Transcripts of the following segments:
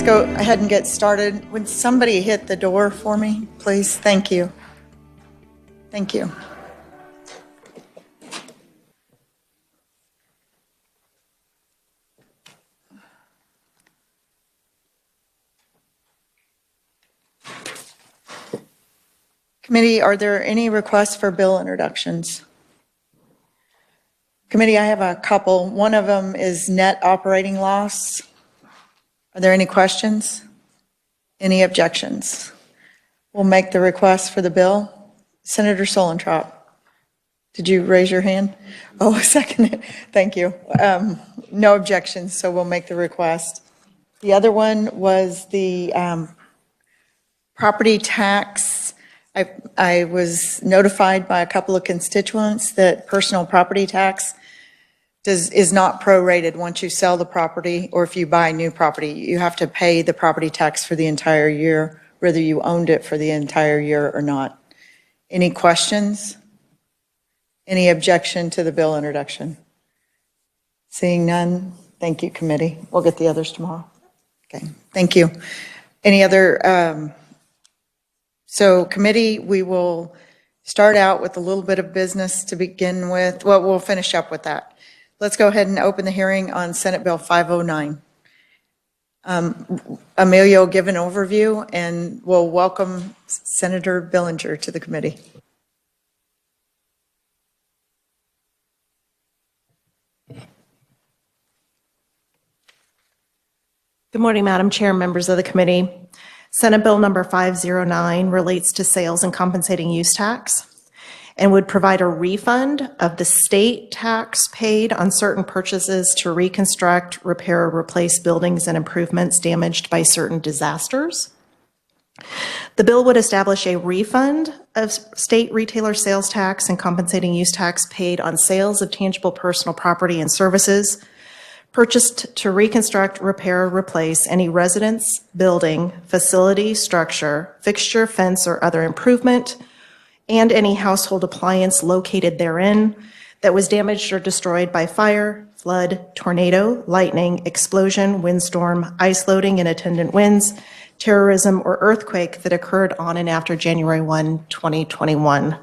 Let's go ahead and get started. Would somebody hit the door for me, please? Thank you. Thank you. Committee, are there any requests for bill introductions? Committee, I have a couple. One of them is net operating loss. Are there any questions? Any objections? We'll make the request for the bill. Senator Solentrop, did you raise your hand? Oh, second it. Thank you. No objections, so we'll make the request. The other one was the property tax. I was notified by a couple of constituents that personal property tax is not prorated once you sell the property or if you buy new property. You have to pay the property tax for the entire year, whether you owned it for the entire year or not. Any questions? Any objection to the bill introduction? Seeing none, thank you, committee. We'll get the others tomorrow. Okay, thank you. Any other? So committee, we will start out with a little bit of business to begin with. Well, we'll finish up with that. Let's go ahead and open the hearing on Senate Bill 509. Amelia will give an overview and we'll welcome Senator Billinger to the committee. Good morning, Madam Chair, members of the committee. Senate Bill number 509 relates to sales and compensating use tax and would provide a refund of the state tax paid on certain purchases to reconstruct, repair, or replace buildings and improvements damaged by certain disasters. The bill would establish a refund of state retailer sales tax and compensating use tax paid on sales of tangible personal property and services purchased to reconstruct, repair, or replace any residence, building, facility, structure, fixture, fence, or other improvement, and any household appliance located therein that was damaged or destroyed by fire, flood, tornado, lightning, explosion, windstorm, ice loading and attendant winds, terrorism, or earthquake that occurred on and after January 1, 2021.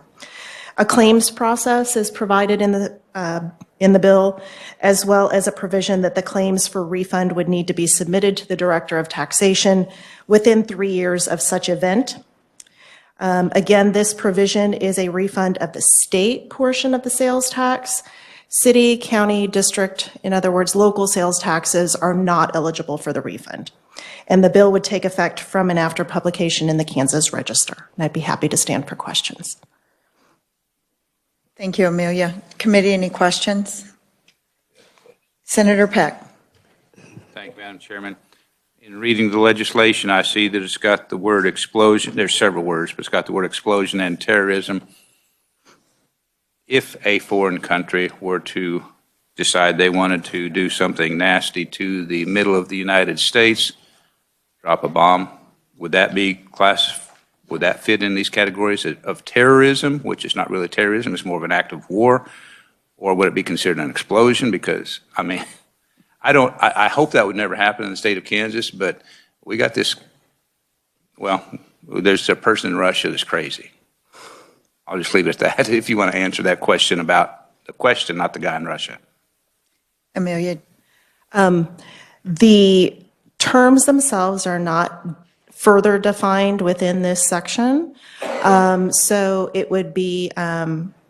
A claims process is provided in the bill, as well as a provision that the claims for refund would need to be submitted to the Director of Taxation within 3 years of such event. Again, this provision is a refund of the state portion of the sales tax. City, county, district, in other words, local sales taxes are not eligible for the refund. And the bill would take effect from and after publication in the Kansas Register. And I'd be happy to stand for questions. Thank you, Amelia. Committee, any questions? Senator Peck. Thank you, Madam Chairman. In reading the legislation, I see that it's got the word explosion. There's several words, but it's got the word explosion and terrorism. If a foreign country were to decide they wanted to do something nasty to the middle of the United States, drop a bomb, would that be would that fit in these categories of terrorism, which is not really terrorism, it's more of an act of war? Or would it be considered an explosion? Because, I mean, I hope that would never happen in the state of Kansas, but we got this, well, there's a person in Russia that's crazy. I'll just leave it at that if you want to answer that question about the question, not the guy in Russia. Amelia. The terms themselves are not further defined within this section. So it would be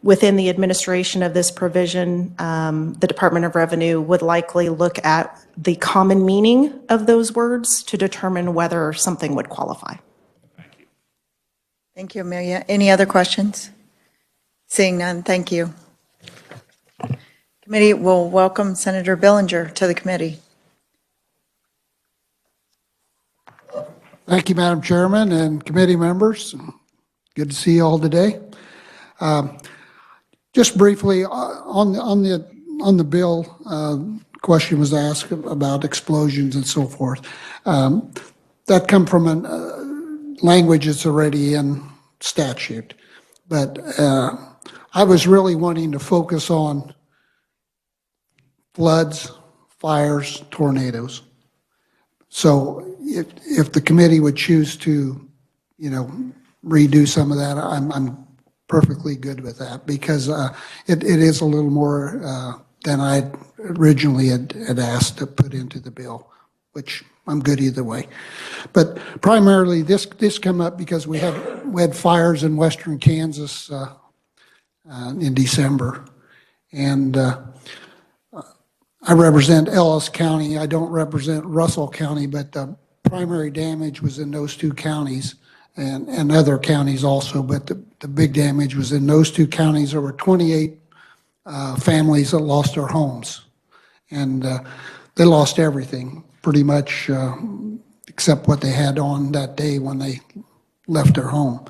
within the administration of this provision, the Department of Revenue would likely look at the common meaning of those words to determine whether something would qualify. Thank you. Thank you, Amelia. Any other questions? Seeing none, thank you. Committee will welcome Senator Billinger to the committee. Thank you, Madam Chairman and committee members. Good to see you all today. Just briefly on the bill, question was asked about explosions and so forth. That come from a language that's already in statute, but I was really wanting to focus on floods, fires, tornadoes. So if the committee would choose to, redo some of that, I'm perfectly good with that, because it is a little more than I originally had asked to put into the bill, which I'm good either way. But primarily, this come up because we had fires in western Kansas in December, and I represent Ellis County. I don't represent Russell County, but the primary damage was in those two counties, and other counties also, but the big damage was in those two counties. There were 28 families that lost their homes, and they lost everything, pretty much, except what they had on that day when they left their home.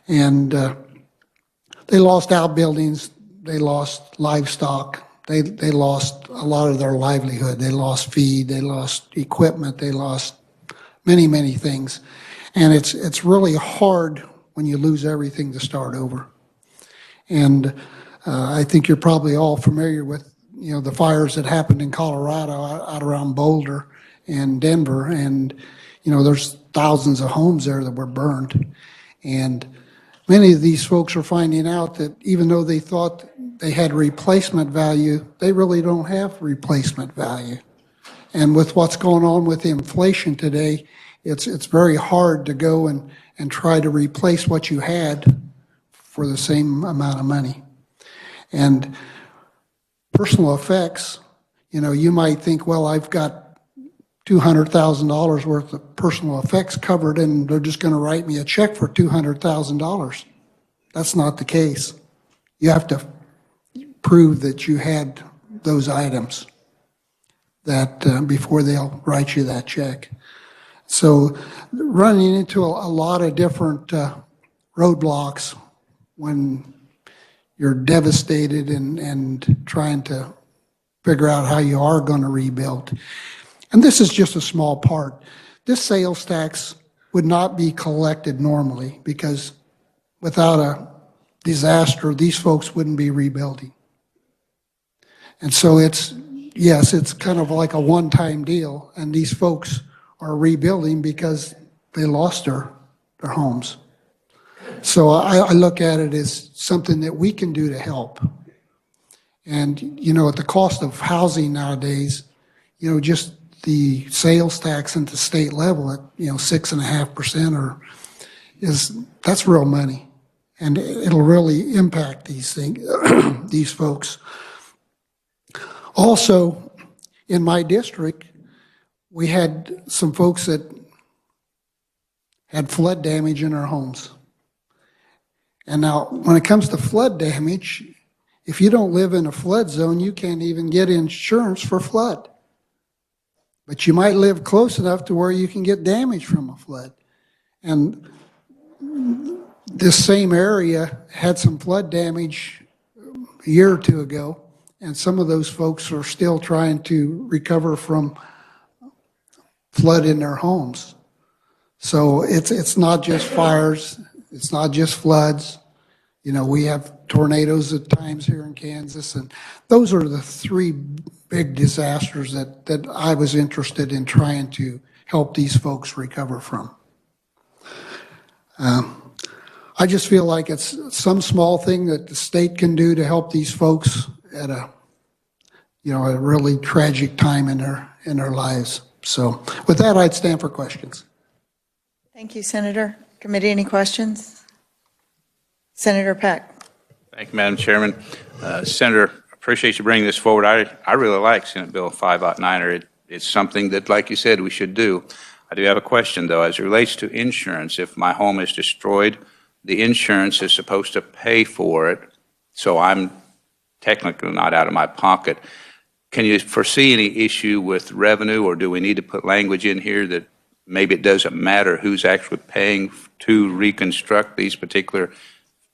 And they lost outbuildings, they lost livestock, they lost a lot of their livelihood. They lost feed, they lost equipment, they lost many, many things. And it's really hard when you lose everything to start over. And I think you're probably all familiar with, the fires that happened in Colorado out around Boulder and Denver. And, there's thousands of homes there that were burned. And many of these folks are finding out that even though they thought they had replacement value, they really don't have replacement value. And with what's going on with inflation today, it's very hard to go and try to replace what you had for the same amount of money. And personal effects, you might think, well, I've got $200,000 worth of personal effects covered, and they're just going to write me a check for $200,000. That's not the case. You have to prove that you had those items that before they'll write you that check. So running into a lot of different roadblocks when you're devastated and trying to figure out how you are going to rebuild. And this is just a small part. This sales tax would not be collected normally, because without a disaster, these folks wouldn't be rebuilding. And so it's kind of like a one-time deal, and these folks are rebuilding because they lost their homes. So I look at it as something that we can do to help. And, at the cost of housing nowadays, just the sales tax at the state level at, 6.5% that's real money. And it'll really impact these things, these folks. Also, in my district, we had some folks that had flood damage in their homes. And now, when it comes to flood damage, if you don't live in a flood zone, you can't even get insurance for flood. But you might live close enough to where you can get damage from a flood. And this same area had some flood damage a year or two ago, and some of those folks are still trying to recover from flood in their homes. So it's not just fires, it's not just floods. We have tornadoes at times here in Kansas, and those are the three big disasters that I was interested in trying to help these folks recover from. I just feel like it's some small thing that the state can do to help these folks at a really tragic time in their lives. So with that, I'd stand for questions. Thank you, Senator. Committee, any questions? Senator Peck. Thank you, Madam Chairman. Senator, appreciate you bringing this forward. I really like Senate Bill 509. It's something that, like you said, we should do. I do have a question, though, as it relates to insurance. If my home is destroyed, the insurance is supposed to pay for it, so I'm technically not out of my pocket. Can you foresee any issue with revenue, or do we need to put language in here that maybe it doesn't matter who's actually paying to reconstruct these particular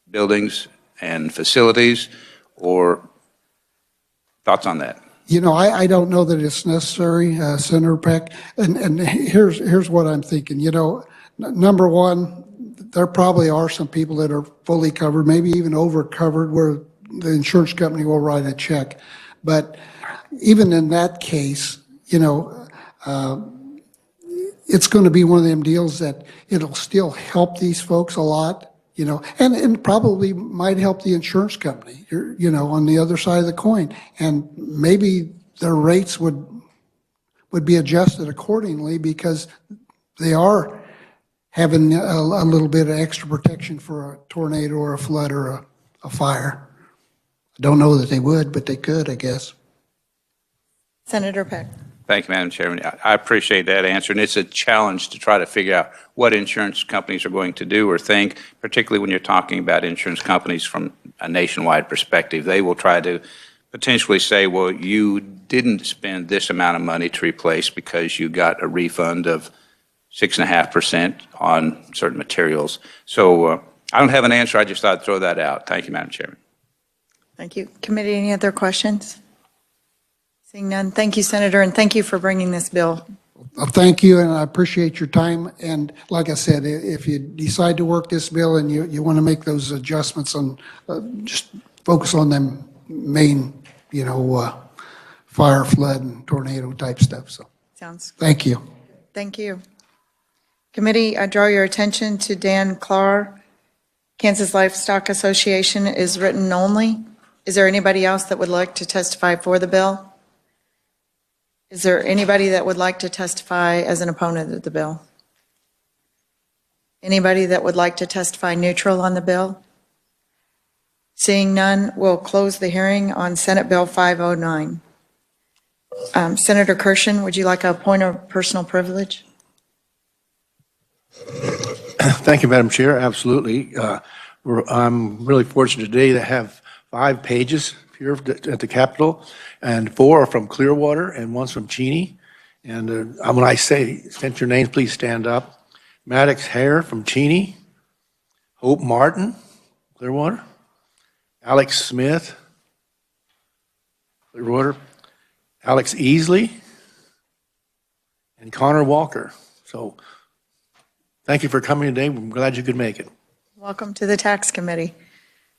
buildings and facilities, or thoughts on that? I don't know that it's necessary, Senator Peck, and here's what I'm thinking. Number one, there probably are some people that are fully covered, maybe even over covered, where the insurance company will write a check. But even in that case, it's going to be one of them deals that it'll still help these folks a lot, and probably might help the insurance company, on the other side of the coin. And maybe their rates would be adjusted accordingly because they are having a little bit of extra protection for a tornado or a flood or a fire. I don't know that they would, but they could, I guess. Senator Peck. Thank you, Madam Chairman. I appreciate that answer, and it's a challenge to try to figure out what insurance companies are going to do or think, particularly when you're talking about insurance companies from a nationwide perspective. They will try to potentially say, well, you didn't spend this amount of money to replace because you got a refund of 6.5% on certain materials. So I don't have an answer. I just thought I'd throw that out. Thank you, Madam Chairman. Thank you. Committee, any other questions? Seeing none. Thank you, Senator, and thank you for bringing this bill. Thank you, and I appreciate your time. And like I said, if you decide to work this bill and you want to make those adjustments on, just focus on them main, fire, flood, and tornado type stuff. So Sounds good. thank you. Thank you. Committee, I draw your attention to Dan Clark. Kansas Livestock Association is written only. Is there anybody else that would like to testify for the bill? Is there anybody that would like to testify as an opponent of the bill? Anybody that would like to testify neutral on the bill? Seeing none, we'll close the hearing on Senate Bill 509. Senator Kirshen, would you like a point of personal privilege? Thank you, Madam Chair. Absolutely. I'm really fortunate today to have 5 pages here at the Capitol, and 4 are from Clearwater and 1's from Cheney. And when I state your names, please stand up. Maddox Hare from Cheney, Hope Martin, Clearwater, Alex Smith, Clearwater, Alex Easley, and Connor Walker. So thank you for coming today. I'm glad you could make it. Welcome to the Tax Committee.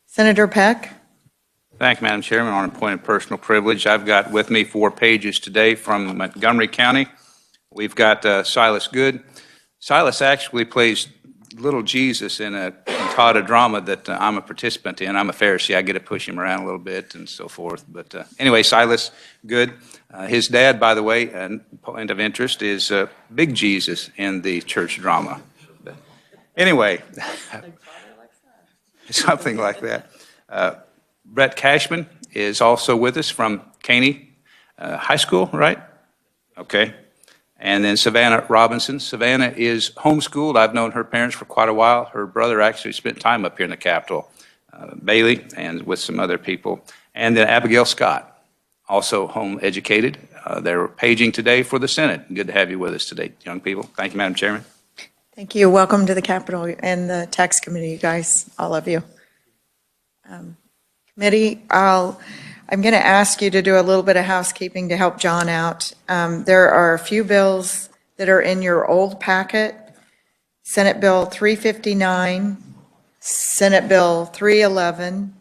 Senator Peck? Thank you, Madam Chairman. On a point of personal privilege, I've got with me 4 pages today from Montgomery County. We've got Silas Good. Silas actually plays little Jesus in a cantata drama that I'm a participant in. I'm a Pharisee. I get to push him around a little bit and so forth. But anyway, Silas Good. His dad, by the way, point of interest, is Big Jesus in the church drama. But anyway, something like that. Brett Cashman is also with us from Caney High School, right? Okay. And then Savannah Robinson. Savannah is homeschooled. I've known her parents for quite a while. Her brother actually spent time up here in the Capitol, Bailey, and with some other people. And then Abigail Scott, also home educated. They're paging today for the Senate. Good to have you with us today, young people. Thank you, Madam Chairman. Thank you. Welcome to the Capitol and the Tax Committee, you guys, all of you. Committee, I'm going to ask you to do a little bit of housekeeping to help John out. There are a few bills that are in your old packet. Senate Bill 359, Senate Bill 311,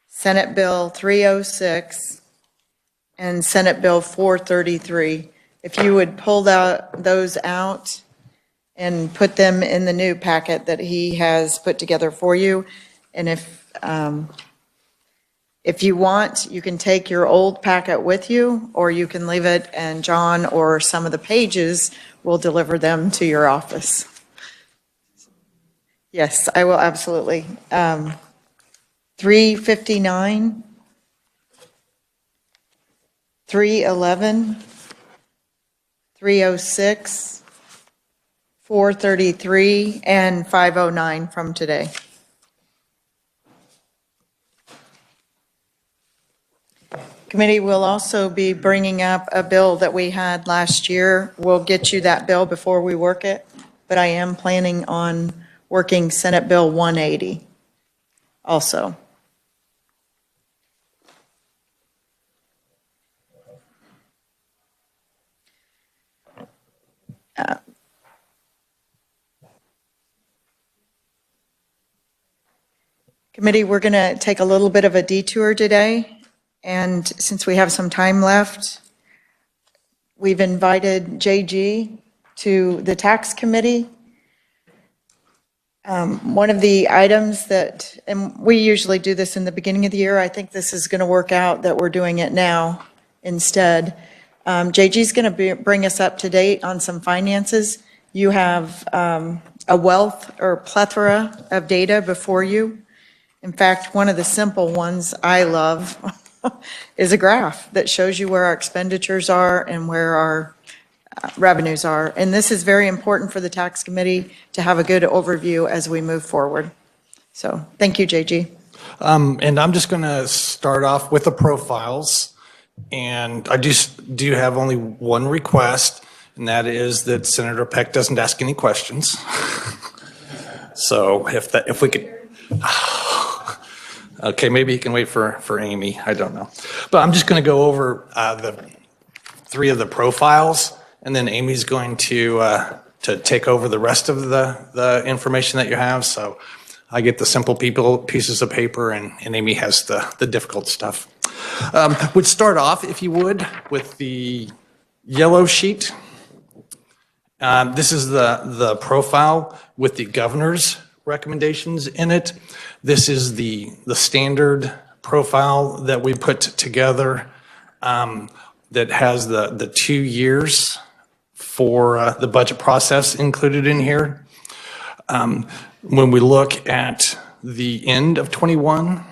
Senate Bill 306, and Senate Bill 433. If you would pull those out and put them in the new packet that he has put together for you. And if you want, you can take your old packet with you, or you can leave it and John or some of the pages will deliver them to your office. Yes, I will, absolutely. 359, 311, 306, 433, and 509 from today. Committee will also be bringing up a bill that we had last year. We'll get you that bill before we work it, but I am planning on working Senate Bill 180 also. Committee, we're going to take a little bit of a detour today. And since we have some time left, we've invited JG to the tax committee. One of the items that, and we usually do this in the beginning of the year, I think this is going to work out that we're doing it now instead. JG's going to bring us up to date on some finances. You have a wealth or plethora of data before you. In fact, one of the simple ones I love is a graph that shows you where our expenditures are and where our revenues are. And this is very important for the tax committee to have a good overview as we move forward. So thank you, JG. And I'm just going to start off with the profiles. And I do have only one request, and that is that Senator Peck doesn't ask any questions. So if we could, okay, maybe he can wait for Amy. I don't know. But I'm just going to go over the three of the profiles, and then Amy's going to take over the rest of the information that you have. So I get the simple pieces of paper, and Amy has the difficult stuff. Would start off, if you would, with the yellow sheet. This is the profile with the governor's recommendations in it. This is the standard profile that we put together that has the 2 years for the budget process included in here. When we look at the end of 21,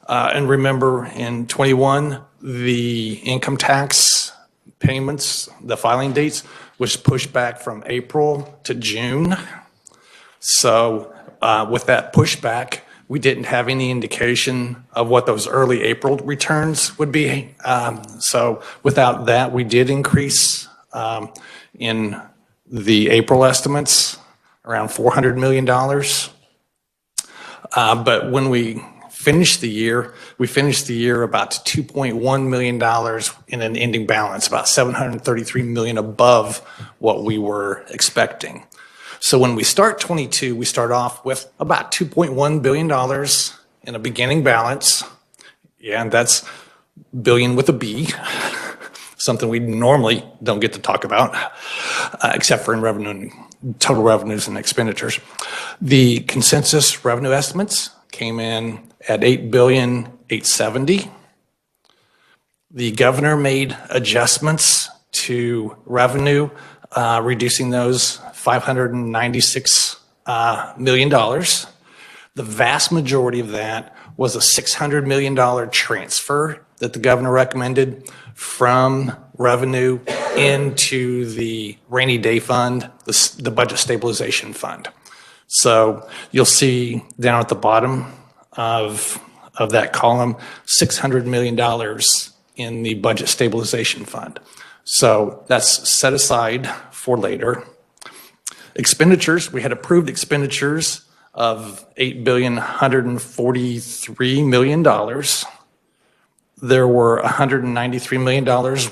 and remember in 21, the income tax payments, the filing dates, was pushed back from April to June. So with that pushback, we didn't have any indication of what those early April returns would be. So without that, we did increase in the April estimates around $400 million. But when we finished the year about $2.1 million in an ending balance, about $733 million above what we were expecting. So when we start 22, we start off with about $2.1 billion in a beginning balance. Yeah, and that's billion with a B, something we normally don't get to talk about, except for in revenue, total revenues and expenditures. The consensus revenue estimates came in at $8,870,000,000. The governor made adjustments to revenue, reducing those $596 million. The vast majority of that was a $600 million transfer that the governor recommended from revenue into the rainy day fund, the budget stabilization fund. So you'll see down at the bottom of that column, $600 million in the budget stabilization fund. So that's set aside for later. Expenditures, we had approved expenditures of $8,143,000,000. There were $193 million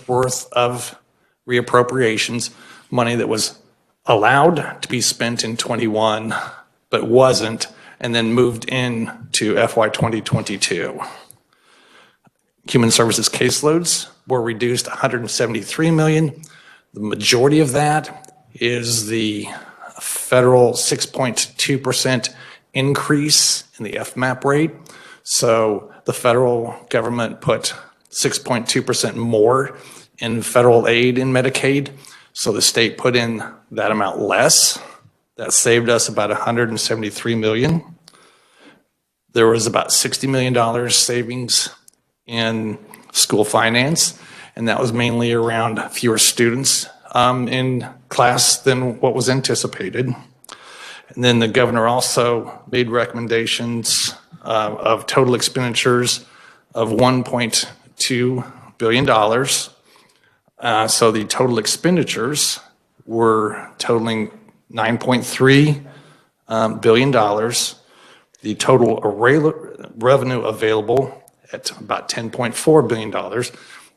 worth of reappropriations, money that was allowed to be spent in 21, but wasn't, and then moved into FY 2022. Human services caseloads were reduced 173 million. The majority of that is the federal 6.2% increase in the FMAP rate. So the federal government put 6.2% more in federal aid in Medicaid. So the state put in that amount less. That saved us about 173 million. There was about $60 million savings in school finance, and that was mainly around fewer students in class than what was anticipated. And then the governor also made recommendations of total expenditures of $1.2 billion. So the total expenditures were totaling $9.3 billion. The total revenue available at about $10.4 billion.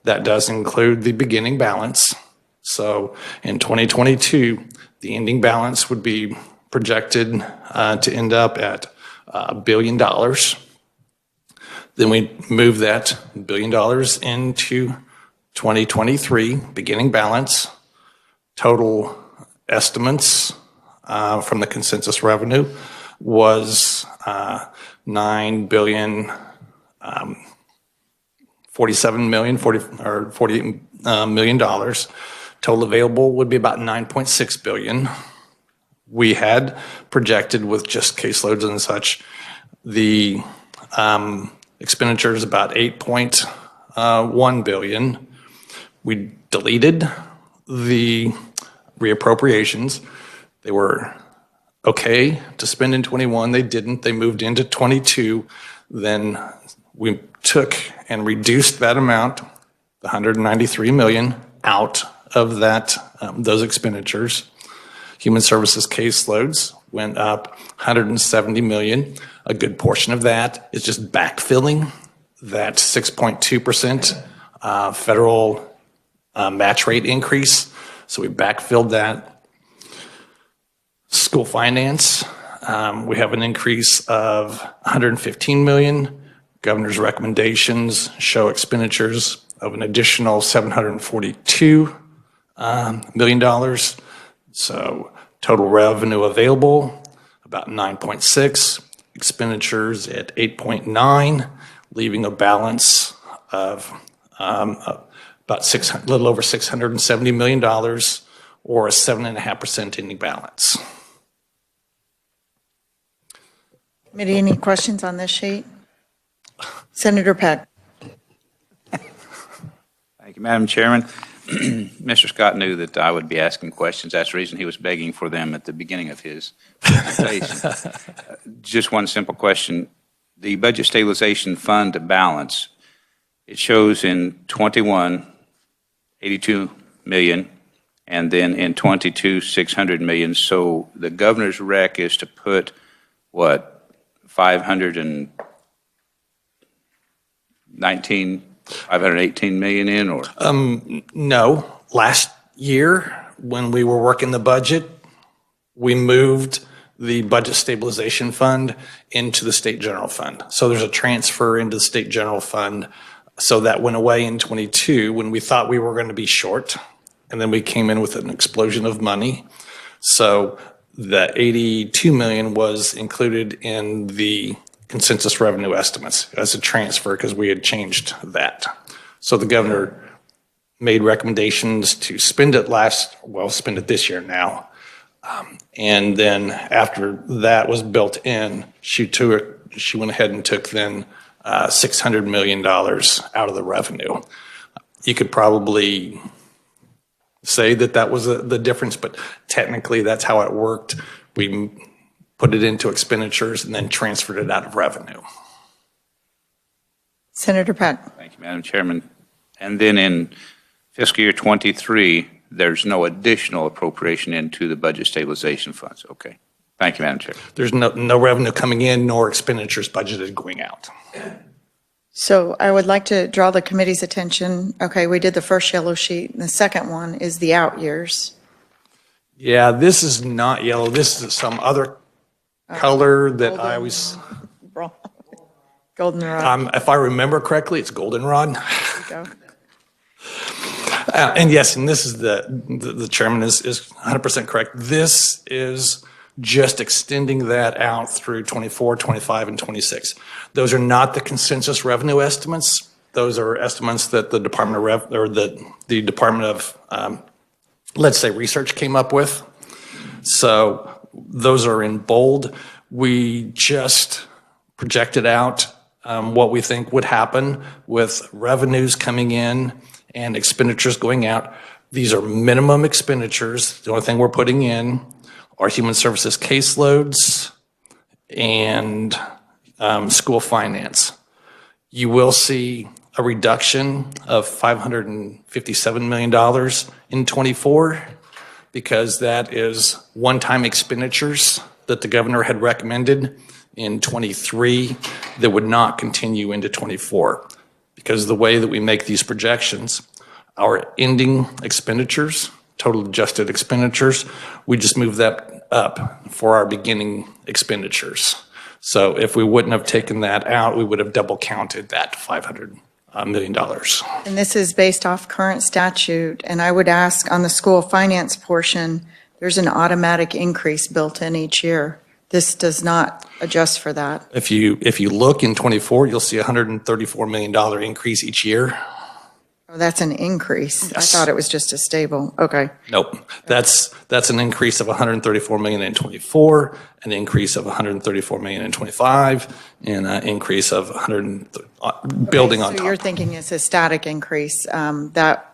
That does include the beginning balance. So in 2022, the ending balance would be projected to end up at $1 billion. Then we move that $1 billion into 2023, beginning balance. Total estimates from the consensus revenue was $9 billion, 47 million, 48 million dollars. Total available would be about 9.6 billion. We had projected with just caseloads and such, the expenditures about 8.1 billion. We deleted the reappropriations. They were okay to spend in 21. They didn't. They moved into 22. Then we took and reduced that amount, the 193 million, out of that those expenditures. Human services caseloads went up 170 million. A good portion of that is just backfilling that 6.2% federal match rate increase. So we backfilled that. School finance, we have an increase of 115 million. Governor's recommendations show expenditures of an additional $742 million. So total revenue available, about 9.6, expenditures at 8.9, leaving a balance of about a little over $670 million, or a 7.5% ending balance. Committee, any questions on this sheet? Senator Peck. Thank you, Madam Chairman. Mr. Scott knew that I would be asking questions. That's the reason he was begging for them at the beginning of his presentation. Just one simple question. The Budget Stabilization Fund balance, it shows in 21, 82 million, and then in 22, 600 million. So the governor's rec is to put, what, 518 million in, or? No. Last year, when we were working the budget, we moved the Budget Stabilization Fund into the State General Fund. So there's a transfer into the State General Fund. So that went away in 22 when we thought we were going to be short. And then we came in with an explosion of money. So the 82 million was included in the consensus revenue estimates as a transfer because we had changed that. So the governor made recommendations to spend it spend it this year now. And then after that was built in, she went ahead and took then $600 million out of the revenue. You could probably say that was the difference, but technically that's how it worked. We put it into expenditures and then transferred it out of revenue. Senator Peck. Thank you, Madam Chairman. And then in fiscal year 23, there's no additional appropriation into the Budget Stabilization Funds. Okay. Thank you, Madam Chair. There's no revenue coming in nor expenditures budgeted going out. So I would like to draw the committee's attention. Okay, we did the first yellow sheet, and the second one is the out years. Yeah, this is not yellow. This is some other color that I was, Goldenrod. if I remember correctly, it's goldenrod. Go. And yes, and this is the chairman is 100% correct. This is just extending that out through 24, 25, and 26. Those are not the consensus revenue estimates. Those are estimates that the Department of the Department of, let's say, Research came up with. So those are in bold. We just projected out what we think would happen with revenues coming in and expenditures going out. These are minimum expenditures. The only thing we're putting in are human services caseloads and school finance. You will see a reduction of $557 million in 24 because that is one-time expenditures that the governor had recommended in 23 that would not continue into 24. Because the way that we make these projections, our ending expenditures, total adjusted expenditures, we just move that up for our beginning expenditures. So if we wouldn't have taken that out, we would have double counted that $500 million. And this is based off current statute, and I would ask on the school finance portion, There's an automatic increase built in each year. This does not adjust for that. If you look in '24, you'll see a $134 million increase each year. Oh, that's an increase. I Yes. thought it was just a stable. Okay. Nope. That's an increase of 134 million in '24, an increase of 134 million in '25, and an increase of 100, building on So you're top. thinking it's a static increase, that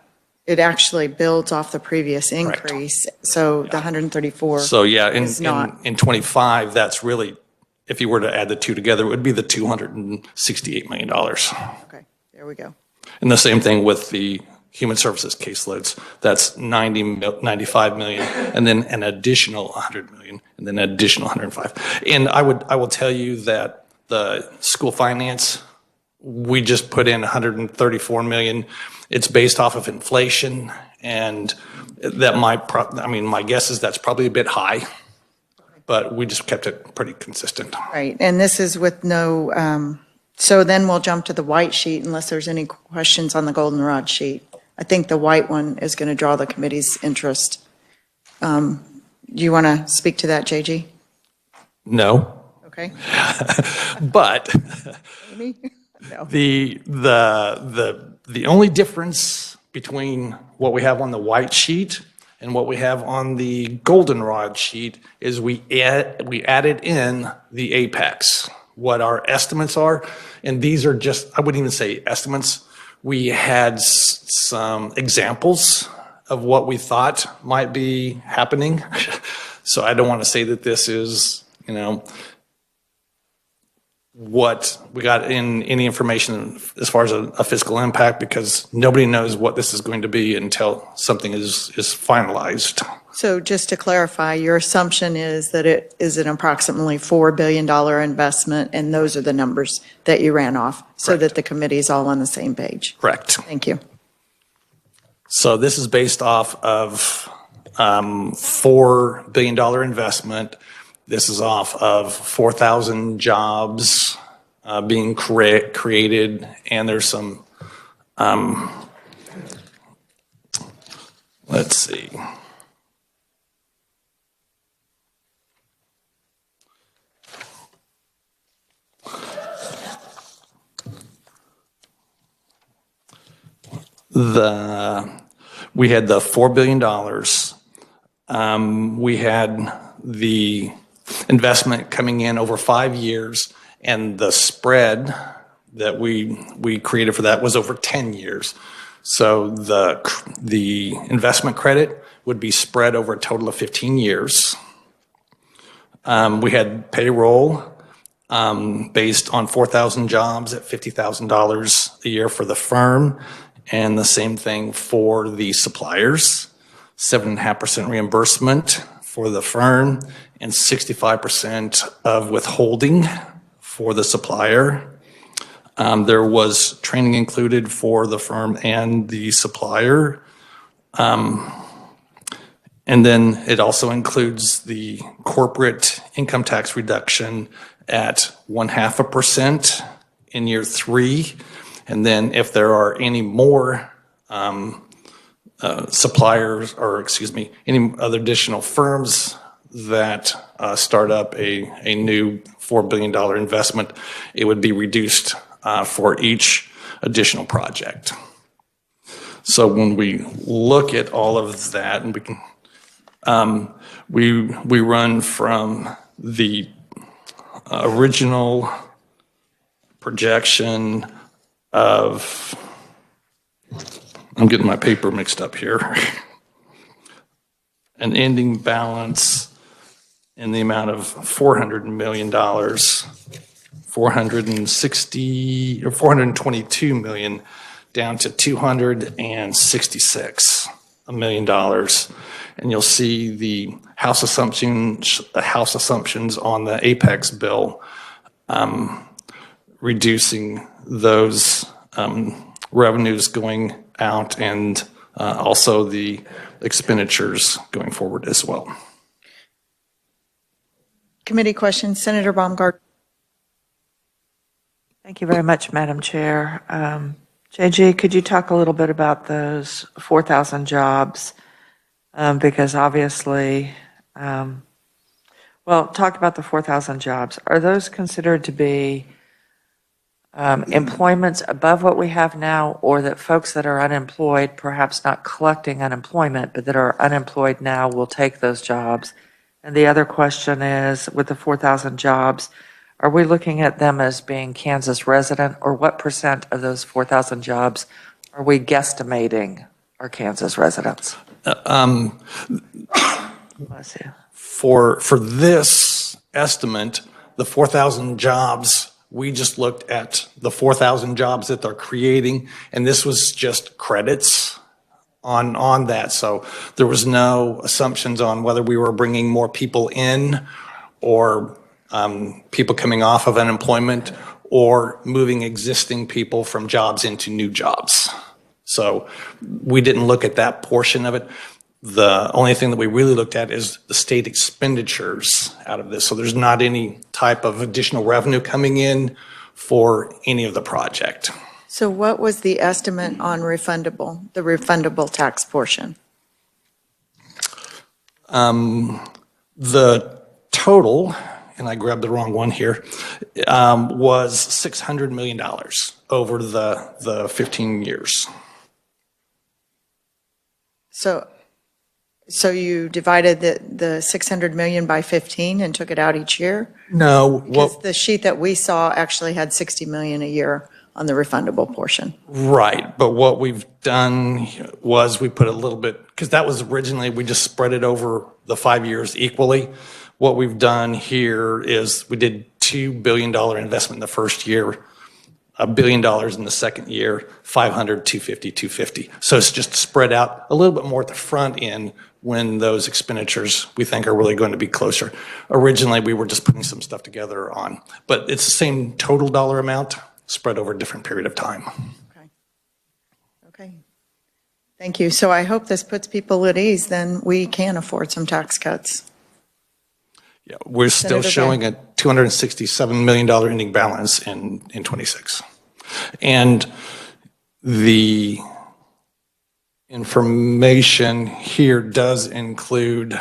it actually builds off the previous increase. So the 134 So yeah, is not. in '25, that's really, if you were to add the two together, it would be the $268 million. Okay, there we go. And the same thing with the human services caseloads. That's 95 million, and then an additional 100 million, and then an additional 105. And I will tell you that the school finance, we just put in 134 million. It's based off of inflation, and that my guess is that's probably a bit high, but we just kept it pretty consistent. Right, and this is with no, so then we'll jump to the white sheet unless there's any questions on the goldenrod sheet. I think the white one is going to draw the committee's interest. Do you want to speak to that, JG? No, Okay? but Amy? No. the only difference between what we have on the white sheet and what we have on the goldenrod sheet is we added in the apex, what our estimates are, and these are just, I wouldn't even say estimates. We had some examples of what we thought might be happening. So I don't want to say that this is, what we got in any information as far as a fiscal impact, because nobody knows what this is going to be until something is finalized. So just to clarify, your assumption is that it is an approximately $4 billion investment, and those are the numbers that you ran off, so Correct. that the committee's all on the same page. Correct. Thank you. So this is based off of $4 billion investment. This is off of 4,000 jobs being created, and there's some, let's see. We had the $4 billion. We had the investment coming in over 5 years, and the spread that we created for that was over 10 years. So the investment credit would be spread over a total of 15 years. We had payroll based on 4,000 jobs at $50,000 a year for the firm, and the same thing for the suppliers, 7.5% reimbursement for the firm, and 65% of withholding for the supplier. There was training included for the firm and the supplier. And then it also includes the corporate income tax reduction at 0.5% in year 3. And then if there are any more suppliers, or excuse me, any other additional firms that start up a new $4 billion investment, it would be reduced for each additional project. So when we look at all of that, and we can, we run from the original projection of, I'm getting my paper mixed up here, an ending balance in the amount of $400 million, 460 or 422 million, down to $266 million. And you'll see the House assumptions on the Apex bill, reducing those revenues going out, and also the expenditures going forward as well. Committee questions, Senator Baumgart. Thank you very much, Madam Chair. JG, could you talk a little bit about those 4,000 jobs Because obviously, well, talk about the 4,000 jobs. Are those considered to be employments above what we have now, or that folks that are unemployed, perhaps not collecting unemployment, but that are unemployed now will take those jobs? And the other question is, with the 4,000 jobs, are we looking at them as being Kansas resident, or what percent of those 4,000 jobs are we guesstimating are Kansas residents? Bless you. For this estimate, the 4,000 jobs, we just looked at the 4,000 jobs that they're creating, and this was just credits on that. So there was no assumptions on whether we were bringing more people in or people coming off of unemployment or moving existing people from jobs into new jobs. So we didn't look at that portion of it. The only thing that we really looked at is the state expenditures out of this. So there's not any type of additional revenue coming in for any of the project. So what was the estimate on the refundable tax portion? The total, and I grabbed the wrong one here, was $600 million over the 15 years. So you divided the 600 million by 15 and took it out each year? No, Because the sheet that we saw actually had 60 million a year on the refundable portion. right, but what we've done was we put a little bit, because that was originally, we just spread it over the 5 years equally. What we've done here is we did $2 billion investment in the first year, $1 billion in the second year, 500, 250, 250. So it's just spread out a little bit more at the front end when those expenditures we think are really going to be closer. Originally, we were just putting some stuff together on, but it's the same total dollar amount spread over a different period of time. Okay. Thank you. So I hope this puts people at ease, then we can afford some tax cuts. Yeah, we're still Senator showing a $267 million ending balance in 26. And the information here does include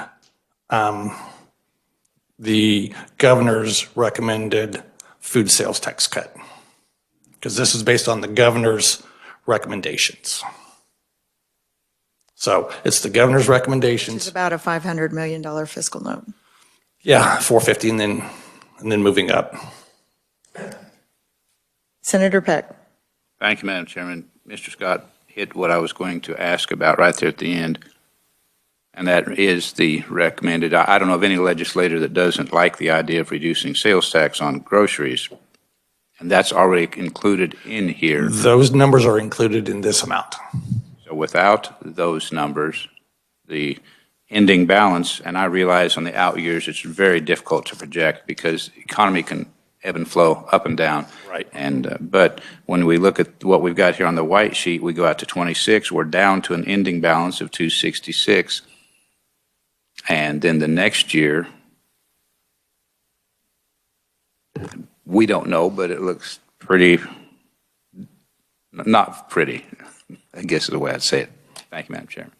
the governor's recommended food sales tax cut, because this is based on the governor's recommendations. So it's the governor's It's recommendations. about a $500 million fiscal note. Yeah, 450 and then moving up. Senator Peck. Thank you, Madam Chairman. Mr. Scott hit what I was going to ask about right there at the end, and that is the recommended. I don't know of any legislator that doesn't like the idea of reducing sales tax on groceries, and that's already included in here. Those numbers are included in this amount. So without those numbers, the ending balance, and I realize on the out years it's very difficult to project because the economy can ebb and flow up and down. Right. And but when we look at what we've got here on the white sheet, we go out to 26. We're down to an ending balance of 266, and then the next year, we don't know, but it looks pretty. Not pretty, I guess is the way I'd say it. Thank you, Madam Chairman.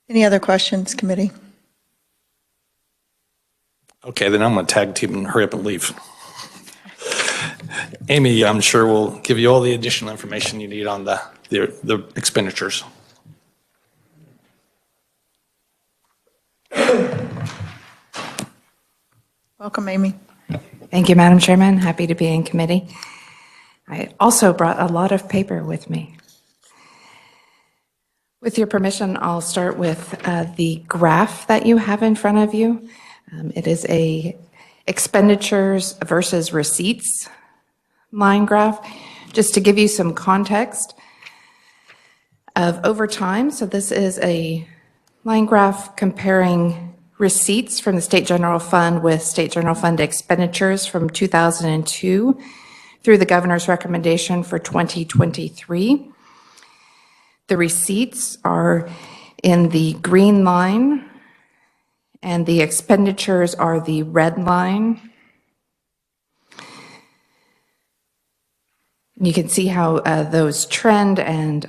Any other questions, committee? Okay, then I'm going to tag team and hurry up and leave. Amy, I'm sure will give you all the additional information you need on the expenditures. Welcome, Amy. Thank you, Madam Chairman. Happy to be in committee. I also brought a lot of paper with me. With your permission, I'll start with the graph that you have in front of you. It is a expenditures versus receipts line graph. Just to give you some context of over time, so this is a line graph comparing receipts from the State General Fund with State General Fund expenditures from 2002 through the governor's recommendation for 2023. The receipts are in the green line, and the expenditures are the red line. You can see how those trend, and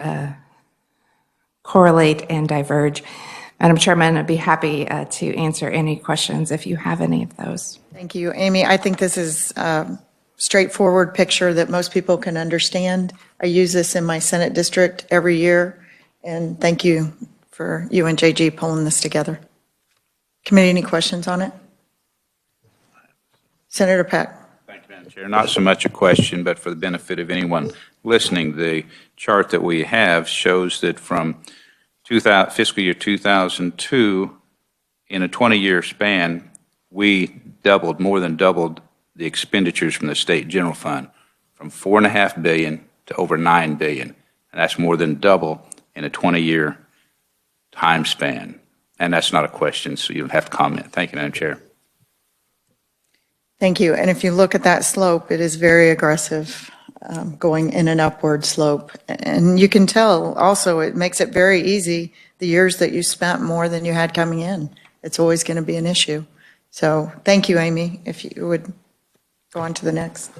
correlate and diverge. Madam Chairman, I'd be happy to answer any questions if you have any of those. Thank you, Amy. I think this is a straightforward picture that most people can understand. I use this in my Senate district every year, and thank you for you and JG pulling this together. Committee, any questions on it? Senator Pack. Thank you, Madam Chair. Not so much a question, but for the benefit of anyone listening, the chart that we have shows that from fiscal year 2002, in a 20-year span, we more than doubled the expenditures from the state general fund from $4.5 billion to over $9 billion. And that's more than double in a 20-year time span. And that's not a question, so you don't have to comment. Thank you, Madam Chair. Thank you. And if you look at that slope, it is very aggressive, going in an upward slope. And you can tell also it makes it very easy the years that you spent more than you had coming in. It's always going to be an issue. So thank you, Amy. If you would go on to the next.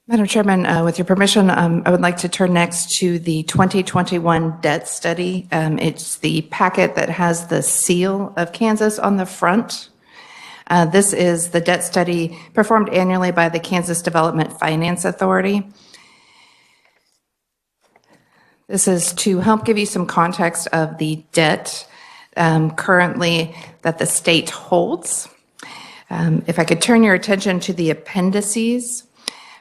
Madam Chairman, with your permission, I would like to turn next to the 2021 debt study. It's the packet that has the seal of Kansas on the front. This is the debt study performed annually by the Kansas Development Finance Authority. This is to help give you some context of the debt currently that the state holds. If I could turn your attention to the appendices.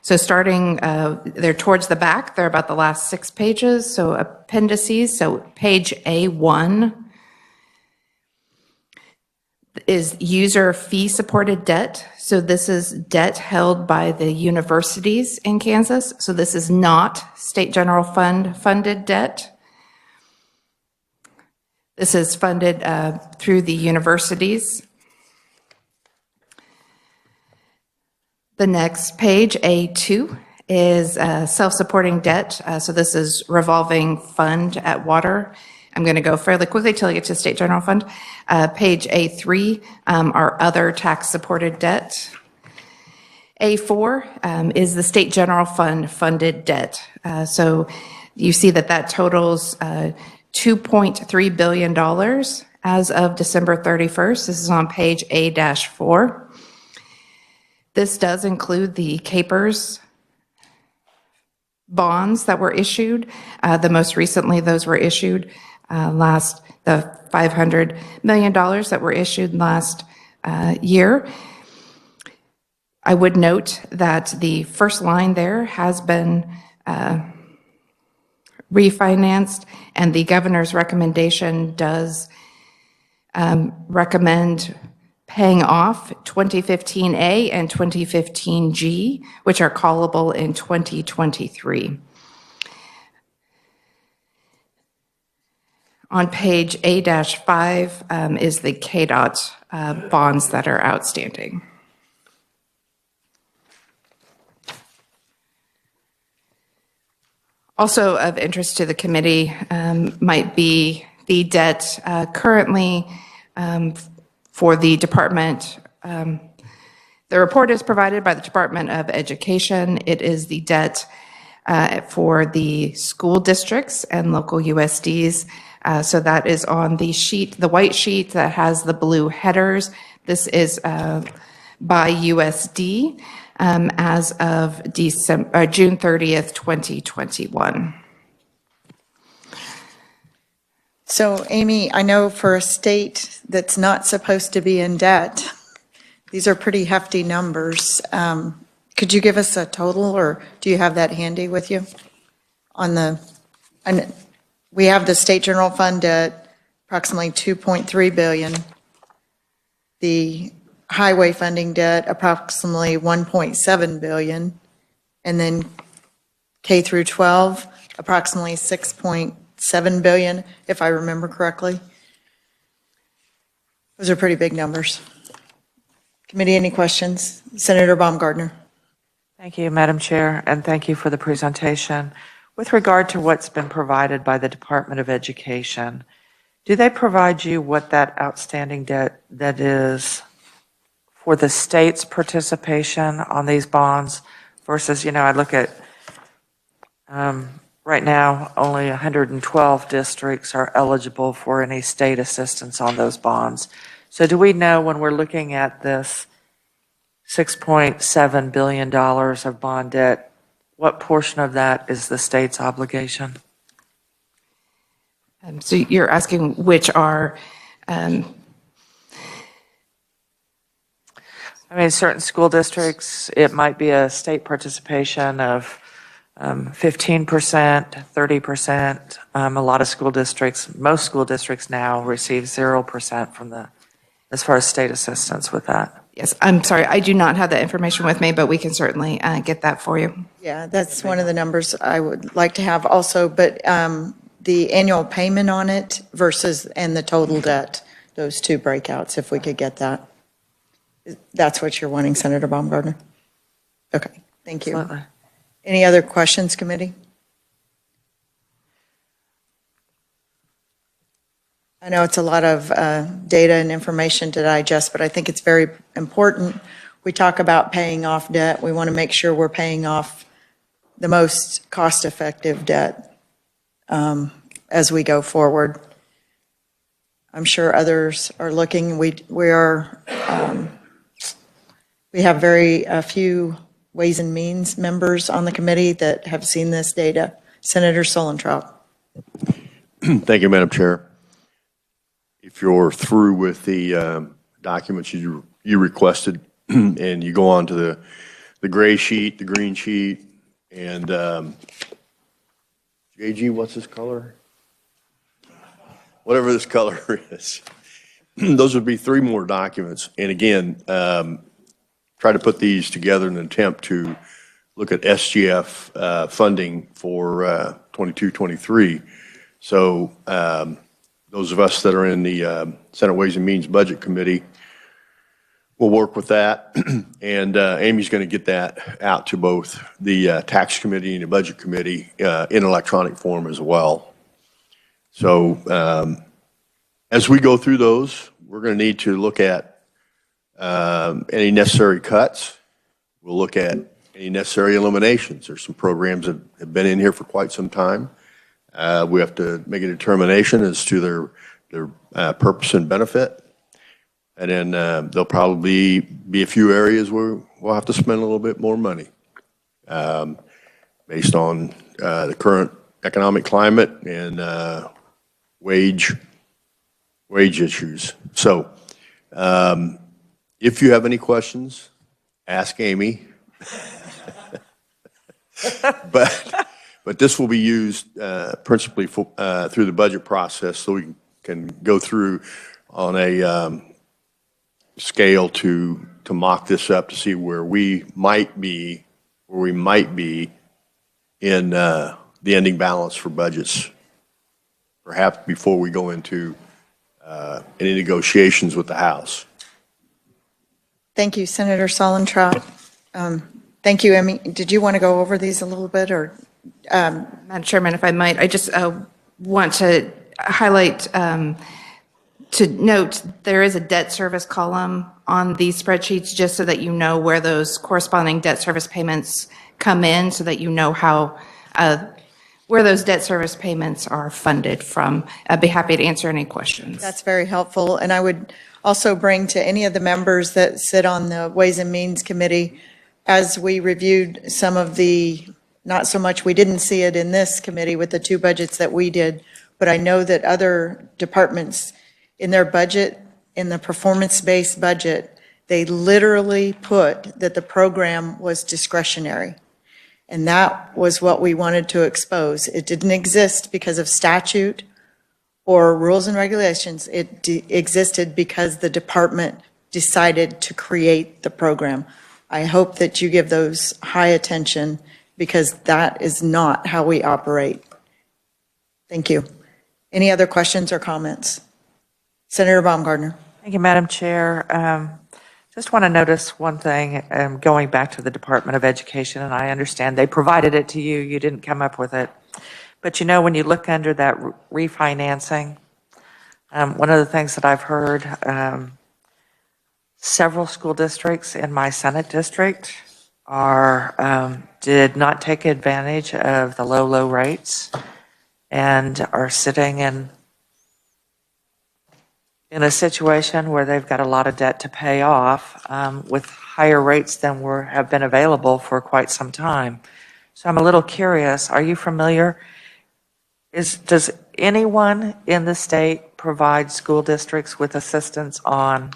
So starting, they're towards the back, they're about the last 6 pages. So appendices, so page A1 is user fee supported debt. So this is debt held by the universities in Kansas. So this is not state general fund funded debt. This is funded through the universities. The next page, A2, is self-supporting debt. So this is revolving fund at water. I'm going to go fairly quickly till I get to state general fund. Page A3 are other tax-supported debt. A4 is the state general fund funded debt. So you see that totals $2.3 billion as of December 31st. This is on page A-4. This does include the CAPERS bonds that were issued. The most recently, those were issued the $500 million that were issued last year. I would note that the first line there has been refinanced, and the governor's recommendation does recommend paying off 2015A and 2015G, which are callable in 2023. On page A-5 is the KDOT bonds that are outstanding. Also of interest to the committee might be the debt currently for the department. The report is provided by the Department of Education. It is the debt for the school districts and local USDs. So that is on the sheet, the white sheet that has the blue headers. This is by USD as of June 30th, 2021. So Amy, I know for a state that's not supposed to be in debt, these are pretty hefty numbers. Could you give us a total, or do you have that handy with you? We have the state general fund debt, approximately $2.3 billion. The highway funding debt, approximately $1.7 billion. And then K through 12, approximately $6.7 billion, if I remember correctly. Those are pretty big numbers. Committee, any questions? Senator Baumgardner. Thank you, Madam Chair, and thank you for the presentation. With regard to what's been provided by the Department of Education, do they provide you what that outstanding debt that is for the state's participation on these bonds versus, I look at right now, only 112 districts are eligible for any state assistance on those bonds. So do we know when we're looking at this $6.7 billion of bond debt, what portion of that is the state's obligation? So you're asking which are, I mean, certain school districts, it might be a state participation of 15%, 30%. A lot of school districts, most school districts now receive 0% from as far as state assistance with that. yes, I'm sorry, I do not have that information with me, but we can certainly get that for you. Yeah, that's one of the numbers I would like to have also, but the annual payment on it versus, and the total debt, those two breakouts, if we could get that. That's what you're wanting, Senator Baumgartner? Okay, thank you. Absolutely. Any other questions, committee? I know it's a lot of data and information to digest, but I think it's very important. We talk about paying off debt. We want to make sure we're paying off the most cost-effective debt as we go forward. I'm sure others are looking. We have very few Ways and Means members on the committee that have seen this data. Senator Solentraub. Thank you, Madam Chair. If you're through with the documents you requested, and you go on to the gray sheet, the green sheet, and JG, what's this color? Whatever this color is. Those would be 3 more documents. And again, try to put these together in an attempt to look at SGF funding for 22-23. So those of us that are in the Senate Ways and Means Budget Committee will work with that. And Amy's going to get that out to both the Tax Committee and the Budget Committee in electronic form as well. So as we go through those, we're going to need to look at any necessary cuts. We'll look at any necessary eliminations. There's some programs that have been in here for quite some time. We have to make a determination as to their purpose and benefit. And then there'll probably be a few areas where we'll have to spend a little bit more money based on the current economic climate and wage issues. So if you have any questions, ask Amy. But this will be used principally through the budget process, so we can go through on a scale to mock this up to see where we might be in the ending balance for budgets, perhaps before we go into any negotiations with the House. Thank you, Senator Solentraub. Thank you, Emmy. Did you want to go over these a little bit, or? Madam Chairman, if I might, I just want to highlight, to note, there is a debt service column on these spreadsheets, just so that you know where those corresponding debt service payments come in, so that you know how, where those debt service payments are funded from. I'd be happy to answer any questions. That's very helpful. And I would also bring to any of the members that sit on the Ways and Means Committee, as we reviewed some of the, not so much, we didn't see it in this committee with the 2 budgets that we did, but I know that other departments in their budget, in the performance-based budget, they literally put that the program was discretionary. And that was what we wanted to expose. It didn't exist because of statute or rules and regulations. It existed because the department decided to create the program. I hope that you give those high attention, because that is not how we operate. Thank you. Any other questions or comments? Senator Baumgartner. Thank you, Madam Chair. Just want to notice one thing, going back to the Department of Education, and I understand they provided it to you, you didn't come up with it. But you know, when you look under that refinancing, one of the things that I've heard, several school districts in my Senate district did not take advantage of the low rates and are sitting in a situation where they've got a lot of debt to pay off with higher rates than have been available for quite some time. So I'm a little curious, are you familiar? Does anyone in the state provide school districts with assistance on,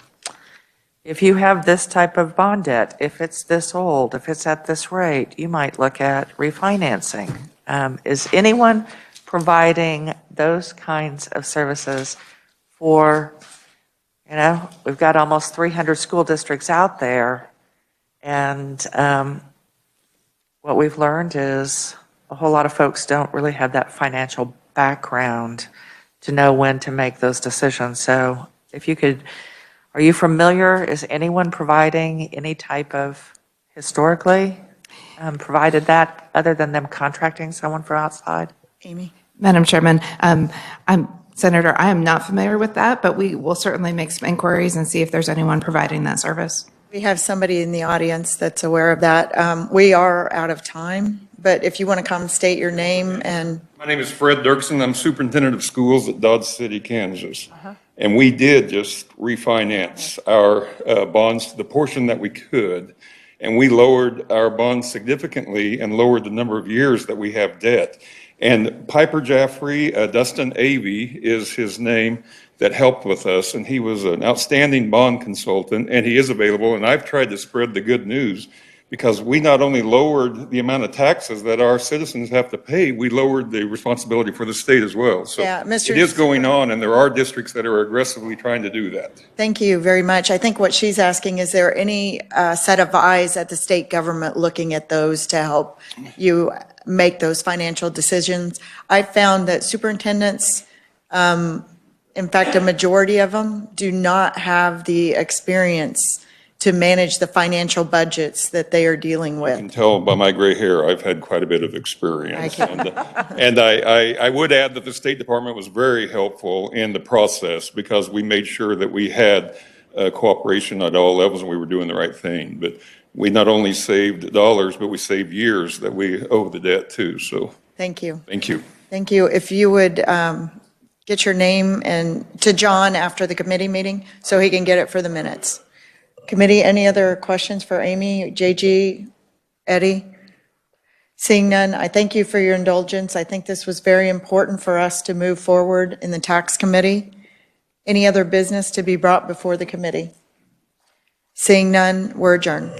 if you have this type of bond debt, if it's this old, if it's at this rate, you might look at refinancing? Is anyone providing those kinds of services for, we've got almost 300 school districts out there, and what we've learned is a whole lot of folks don't really have that financial background to know when to make those decisions. So if you could, are you familiar, is anyone providing any type of, historically, provided that other than them contracting someone from outside? Amy? Madam Chairman, Senator, I am not familiar with that, but we will certainly make some inquiries and see if there's anyone providing that service. We have somebody in the audience that's aware of that. We are out of time, but if you want to come state your name and. My name is Fred Dirksen. I'm superintendent of schools at Dodge City, Kansas. And we did just refinance our bonds to the portion that we could. And we lowered our bonds significantly and lowered the number of years that we have debt. And Piper Jaffrey, Dustin Avey is his name, that helped with us. And he was an outstanding bond consultant, and he is available. And I've tried to spread the good news, because we not only lowered the amount of taxes that our citizens have to pay, we lowered the responsibility for the state as well. So Yeah, Mr. it is going on, and there are districts that are aggressively trying to do that. Thank you very much. I think what she's asking, is there any set of eyes at the state government looking at those to help you make those financial decisions? I found that superintendents, in fact, a majority of them do not have the experience to manage the financial budgets that they are dealing You can with. tell by my gray hair, I've had quite a bit of experience. And I would add that the State Department was very helpful in the process, because we made sure that we had cooperation at all levels and we were doing the right thing. But we not only saved dollars, but we saved years that we owe the debt to. So Thank you. thank you. Thank you. If you would get your name and to John after the committee meeting so he can get it for the minutes. Committee, any other questions for Amy, JG, Eddie? Seeing none, I thank you for your indulgence. I think this was very important for us to move forward in the tax committee. Any other business to be brought before the committee? Seeing none, we're adjourned.